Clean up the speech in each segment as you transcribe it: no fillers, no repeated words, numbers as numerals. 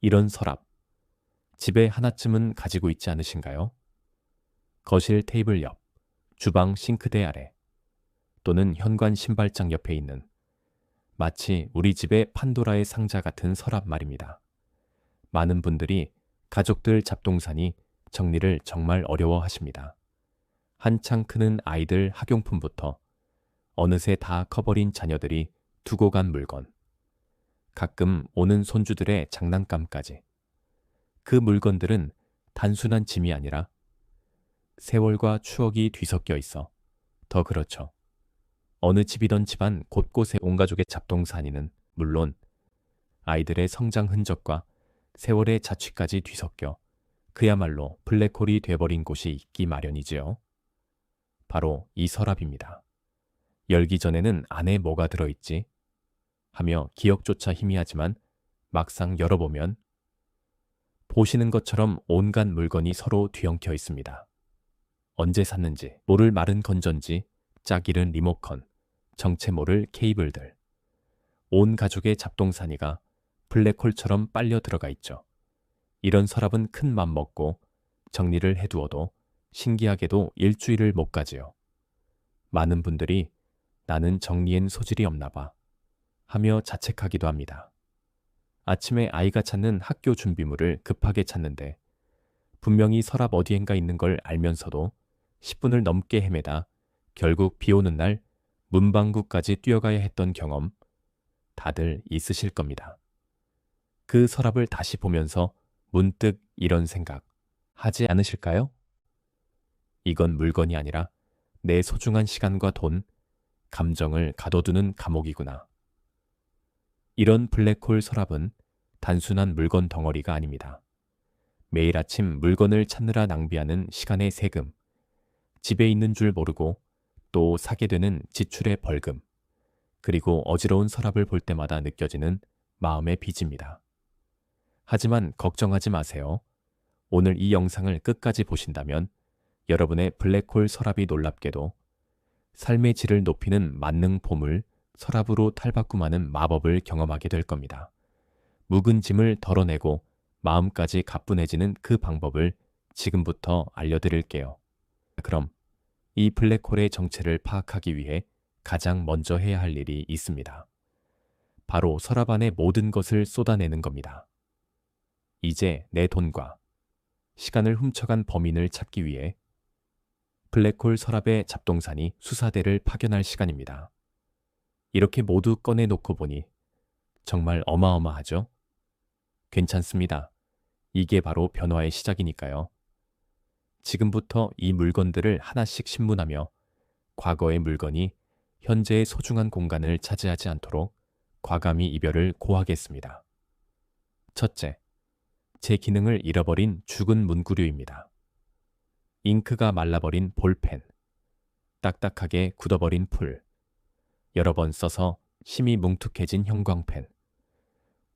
이런 서랍, 집에 하나쯤은 가지고 있지 않으신가요? 거실 테이블 옆, 주방 싱크대 아래, 또는 현관 신발장 옆에 있는 마치 우리 집의 판도라의 상자 같은 서랍 말입니다. 많은 분들이 가족들 잡동사니 정리를 정말 어려워하십니다. 한창 크는 아이들 학용품부터 어느새 다 커버린 자녀들이 두고 간 물건, 가끔 오는 손주들의 장난감까지. 그 물건들은 단순한 짐이 아니라 세월과 추억이 뒤섞여 있어 더 그렇죠. 어느 집이던 집안 곳곳에 온 가족의 잡동사니는 물론 아이들의 성장 흔적과 세월의 자취까지 뒤섞여 그야말로 블랙홀이 돼버린 곳이 있기 마련이지요. 바로 이 서랍입니다. 열기 전에는 안에 뭐가 들어있지? 하며 기억조차 희미하지만 막상 열어보면 보시는 것처럼 온갖 물건이 서로 뒤엉켜 있습니다. 언제 샀는지 모를 마른 건전지, 짝 잃은 리모컨, 정체 모를 케이블들. 온 가족의 잡동사니가 블랙홀처럼 빨려 들어가 있죠. 이런 서랍은 큰 맘 먹고 정리를 해두어도 신기하게도 일주일을 못 가지요. 많은 분들이 나는 정리엔 소질이 없나 봐 하며 자책하기도 합니다. 아침에 아이가 찾는 학교 준비물을 급하게 찾는데 분명히 서랍 어디엔가 있는 걸 알면서도 10분을 넘게 헤매다 결국 비 오는 날 문방구까지 뛰어가야 했던 경험 다들 있으실 겁니다. 그 서랍을 다시 보면서 문득 이런 생각 하지 않으실까요? 이건 물건이 아니라 내 소중한 시간과 돈, 감정을 가둬두는 감옥이구나. 이런 블랙홀 서랍은 단순한 물건 덩어리가 아닙니다. 매일 아침 물건을 찾느라 낭비하는 시간의 세금, 집에 있는 줄 모르고 또 사게 되는 지출의 벌금, 그리고 어지러운 서랍을 볼 때마다 느껴지는 마음의 빚입니다. 하지만 걱정하지 마세요. 오늘 이 영상을 끝까지 보신다면 여러분의 블랙홀 서랍이 놀랍게도 삶의 질을 높이는 만능 보물 서랍으로 탈바꿈하는 마법을 경험하게 될 겁니다. 묵은 짐을 덜어내고 마음까지 가뿐해지는 그 방법을 지금부터 알려드릴게요. 그럼 이 블랙홀의 정체를 파악하기 위해 가장 먼저 해야 할 일이 있습니다. 바로 서랍 안에 모든 것을 쏟아내는 겁니다. 이제 내 돈과 시간을 훔쳐간 범인을 찾기 위해 블랙홀 서랍의 잡동사니 수사대를 파견할 시간입니다. 이렇게 모두 꺼내놓고 보니 정말 어마어마하죠? 괜찮습니다. 이게 바로 변화의 시작이니까요. 지금부터 이 물건들을 하나씩 신문하며 과거의 물건이 현재의 소중한 공간을 차지하지 않도록 과감히 이별을 고하겠습니다. 첫째, 제 기능을 잃어버린 죽은 문구류입니다. 잉크가 말라버린 볼펜, 딱딱하게 굳어버린 풀, 여러 번 써서 심이 뭉툭해진 형광펜,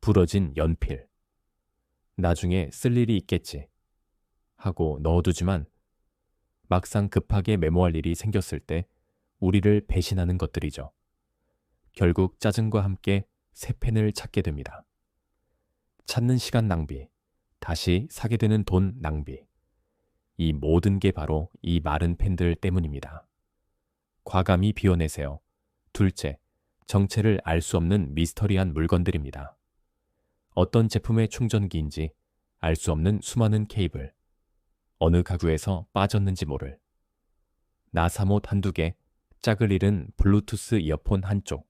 부러진 연필, 나중에 쓸 일이 있겠지 하고 넣어두지만 막상 급하게 메모할 일이 생겼을 때 우리를 배신하는 것들이죠. 결국 짜증과 함께 새 펜을 찾게 됩니다. 찾는 시간 낭비, 다시 사게 되는 돈 낭비. 이 모든 게 바로 이 마른 펜들 때문입니다. 과감히 비워내세요. 둘째, 정체를 알 수 없는 미스터리한 물건들입니다. 어떤 제품의 충전기인지 알 수 없는 수많은 케이블, 어느 가구에서 빠졌는지 모를 나사못 한두 개, 짝을 잃은 블루투스 이어폰 한쪽,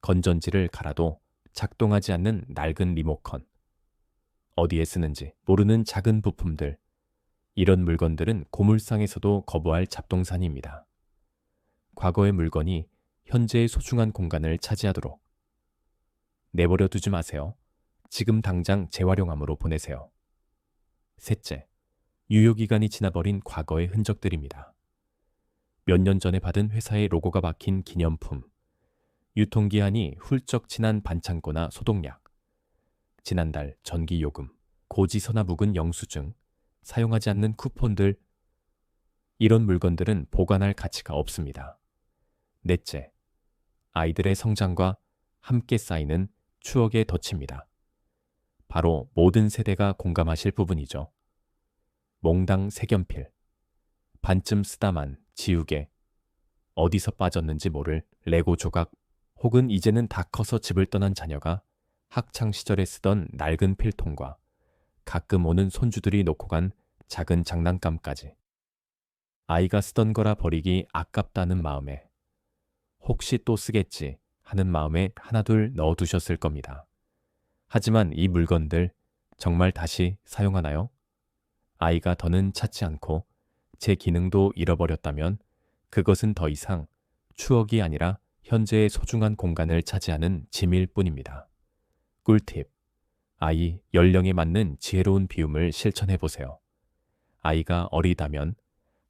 건전지를 갈아도 작동하지 않는 낡은 리모컨, 어디에 쓰는지 모르는 작은 부품들, 이런 물건들은 고물상에서도 거부할 잡동사니입니다. 과거의 물건이 현재의 소중한 공간을 차지하도록 내버려 두지 마세요. 지금 당장 재활용함으로 보내세요. 셋째, 유효기간이 지나버린 과거의 흔적들입니다. 몇 년 전에 받은 회사의 로고가 박힌 기념품, 유통기한이 훌쩍 지난 반창고나 소독약, 지난달 전기요금, 고지서나 묵은 영수증, 사용하지 않는 쿠폰들, 이런 물건들은 보관할 가치가 없습니다. 넷째, 아이들의 성장과 함께 쌓이는 추억의 덫입니다. 바로 모든 세대가 공감하실 부분이죠. 몽당 색연필, 반쯤 쓰다만 지우개, 어디서 빠졌는지 모를 레고 조각, 혹은 이제는 다 커서 집을 떠난 자녀가 학창 시절에 쓰던 낡은 필통과 가끔 오는 손주들이 놓고 간 작은 장난감까지. 아이가 쓰던 거라 버리기 아깝다는 마음에, 혹시 또 쓰겠지 하는 마음에 하나둘 넣어두셨을 겁니다. 하지만 이 물건들 정말 다시 사용하나요? 아이가 더는 찾지 않고 제 기능도 잃어버렸다면 그것은 더 이상 추억이 아니라 현재의 소중한 공간을 차지하는 짐일 뿐입니다. 꿀팁. 아이 연령에 맞는 지혜로운 비움을 실천해 보세요. 아이가 어리다면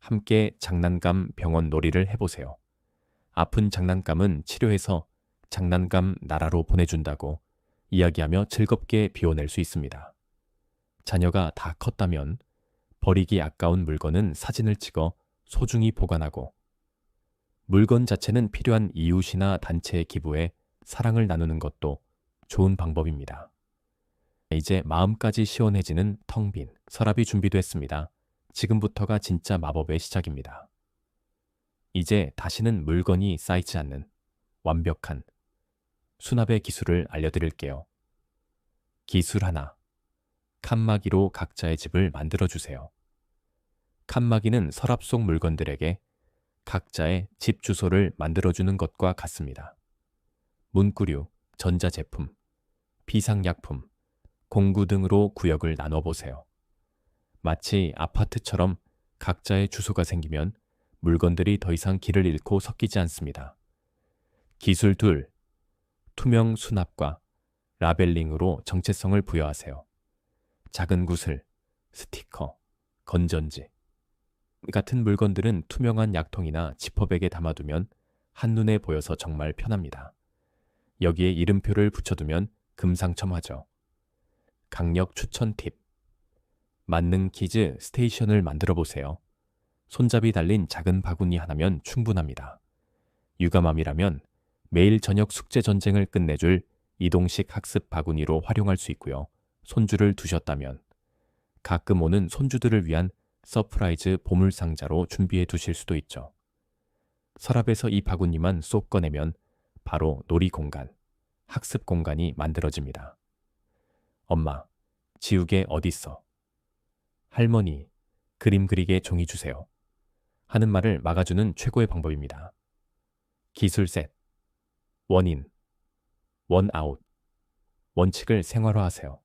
함께 장난감 병원 놀이를 해보세요. 아픈 장난감은 치료해서 장난감 나라로 보내준다고 이야기하며 즐겁게 비워낼 수 있습니다. 자녀가 다 컸다면 버리기 아까운 물건은 사진을 찍어 소중히 보관하고, 물건 자체는 필요한 이웃이나 단체에 기부해 사랑을 나누는 것도 좋은 방법입니다. 이제 마음까지 시원해지는 텅 빈 서랍이 준비됐습니다. 지금부터가 진짜 마법의 시작입니다. 이제 다시는 물건이 쌓이지 않는 완벽한 수납의 기술을 알려드릴게요. 기술 하나. 칸막이로 각자의 집을 만들어주세요. 칸막이는 서랍 속 물건들에게 각자의 집 주소를 만들어주는 것과 같습니다. 문구류, 전자제품, 비상약품, 공구 등으로 구역을 나눠보세요. 마치 아파트처럼 각자의 주소가 생기면 물건들이 더 이상 길을 잃고 섞이지 않습니다. 기술 둘. 투명 수납과 라벨링으로 정체성을 부여하세요. 작은 구슬, 스티커, 건전지 같은 물건들은 투명한 약통이나 지퍼백에 담아두면 한눈에 보여서 정말 편합니다. 여기에 이름표를 붙여두면 금상첨화죠. 강력 추천 팁. 만능 키즈 스테이션을 만들어 보세요. 손잡이 달린 작은 바구니 하나면 충분합니다. 육아맘이라면 매일 저녁 숙제 전쟁을 끝내줄 이동식 학습 바구니로 활용할 수 있고요. 손주를 두셨다면 가끔 오는 손주들을 위한 서프라이즈 보물 상자로 준비해 두실 수도 있죠. 서랍에서 이 바구니만 쏙 꺼내면 바로 놀이 공간, 학습 공간이 만들어집니다. 엄마, 지우개 어딨어? 할머니, 그림 그리게 종이 주세요. 하는 말을 막아주는 최고의 방법입니다. 기술 셋. 원인, 원아웃. 원칙을 생활화하세요.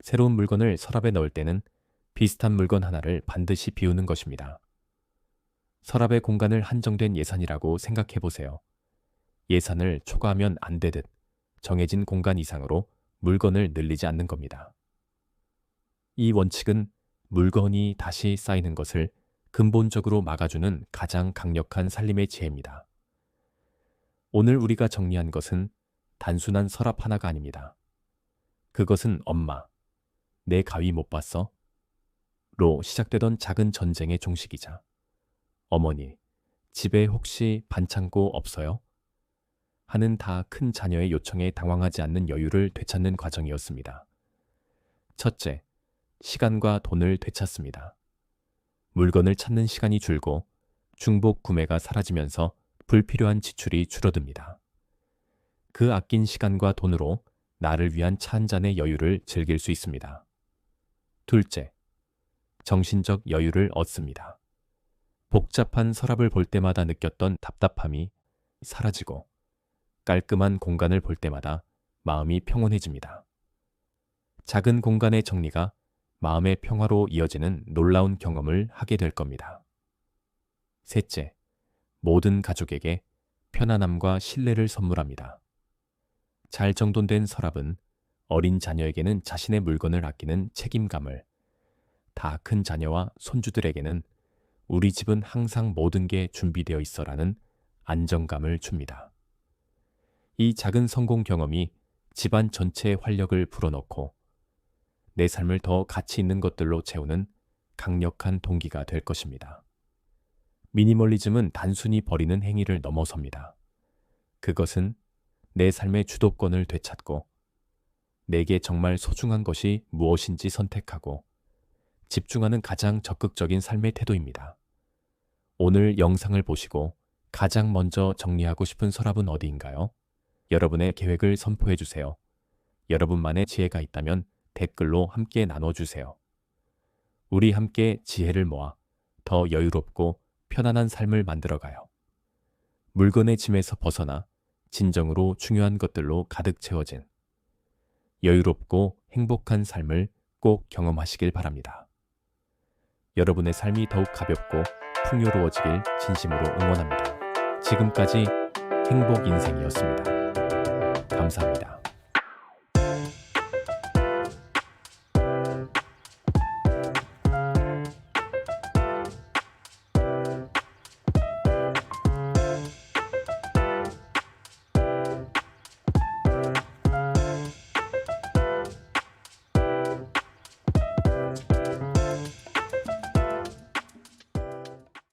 새로운 물건을 서랍에 넣을 때는 비슷한 물건 하나를 반드시 비우는 것입니다. 서랍의 공간을 한정된 예산이라고 생각해 보세요. 예산을 초과하면 안 되듯 정해진 공간 이상으로 물건을 늘리지 않는 겁니다. 이 원칙은 물건이 다시 쌓이는 것을 근본적으로 막아주는 가장 강력한 살림의 지혜입니다. 오늘 우리가 정리한 것은 단순한 서랍 하나가 아닙니다. 그것은 엄마, 내 가위 못 봤어? 로 시작되던 작은 전쟁의 종식이자, 어머니, 집에 혹시 반창고 없어요? 하는 다 큰 자녀의 요청에 당황하지 않는 여유를 되찾는 과정이었습니다. 첫째, 시간과 돈을 되찾습니다. 물건을 찾는 시간이 줄고 중복 구매가 사라지면서 불필요한 지출이 줄어듭니다. 그 아낀 시간과 돈으로 나를 위한 차 한 잔의 여유를 즐길 수 있습니다. 둘째, 정신적 여유를 얻습니다. 복잡한 서랍을 볼 때마다 느꼈던 답답함이 사라지고 깔끔한 공간을 볼 때마다 마음이 평온해집니다. 작은 공간의 정리가 마음의 평화로 이어지는 놀라운 경험을 하게 될 겁니다. 셋째, 모든 가족에게 편안함과 신뢰를 선물합니다. 잘 정돈된 서랍은 어린 자녀에게는 자신의 물건을 아끼는 책임감을, 다 큰 자녀와 손주들에게는 우리 집은 항상 모든 게 준비되어 있어라는 안정감을 줍니다. 이 작은 성공 경험이 집안 전체의 활력을 불어넣고 내 삶을 더 가치 있는 것들로 채우는 강력한 동기가 될 것입니다. 미니멀리즘은 단순히 버리는 행위를 넘어섭니다. 그것은 내 삶의 주도권을 되찾고 내게 정말 소중한 것이 무엇인지 선택하고 집중하는 가장 적극적인 삶의 태도입니다. 오늘 영상을 보시고 가장 먼저 정리하고 싶은 서랍은 어디인가요? 여러분의 계획을 선포해 주세요. 여러분만의 지혜가 있다면 댓글로 함께 나눠주세요. 우리 함께 지혜를 모아 더 여유롭고 편안한 삶을 만들어가요. 물건의 짐에서 벗어나 진정으로 중요한 것들로 가득 채워진 여유롭고 행복한 삶을 꼭 경험하시길 바랍니다. 여러분의 삶이 더욱 가볍고 풍요로워지길 진심으로 응원합니다. 지금까지 행복 인생이었습니다. 감사합니다.